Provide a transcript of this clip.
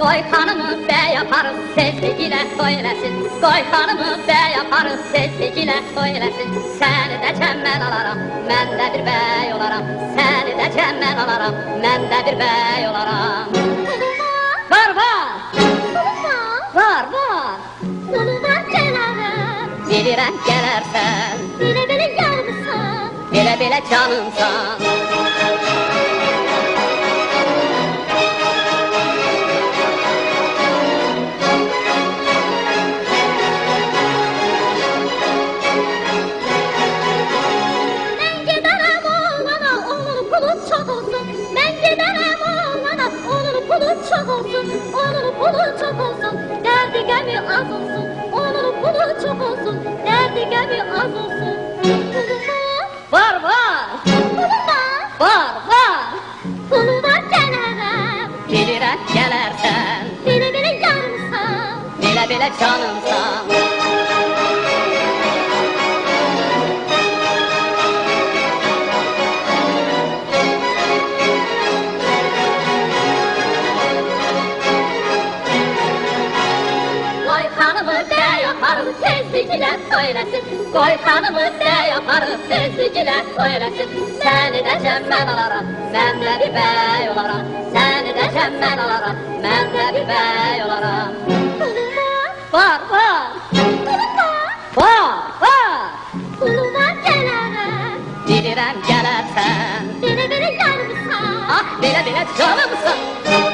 Qoy xanımı bəy yaparız, tezlik ilə toy eləsin. Qoy xanımı bəy yaparız, tezlik ilə toy eləsin. Səni də cəmmən alaram, mən də bir bəy olaram. Səni də cəmmən alaram, mən də bir bəy olaram. Var, var! Var, var! Sonu var gələrəm, Bilirəm gələrsən, belə-belə yarımsan. belə-belə canımsan. Mən gedərəm oğlana, onun pulu çox olsun. Mən gedərəm oğlana, onun pulu çox olsun. Onun pulu çox olsun, dərdi qəmi az olsun. Onun pulu çox olsun, dərdi qəmi az olsun. Var, var! Pulu var, Var, var! pulu var gələrəm. Bilirəm gələrsən, Belə-belə yarımsan. belə-belə canımsan. Qoy xanımı bəy yaparız, tezlik ilə toy eləsin. Qoy xanımı bəy yaparız, tezlik ilə toy eləsin. Səni də cəmmən alaram, mən də bir bəy olaram. Səni də cəmmən alaram, mən də bir bəy olaram. Pulu var, Var, var! pulu var, Var, var! pulu var gələrəm. Bilirəm gələrsən, Belə-belə yarımsan. ah belə-belə canımsan.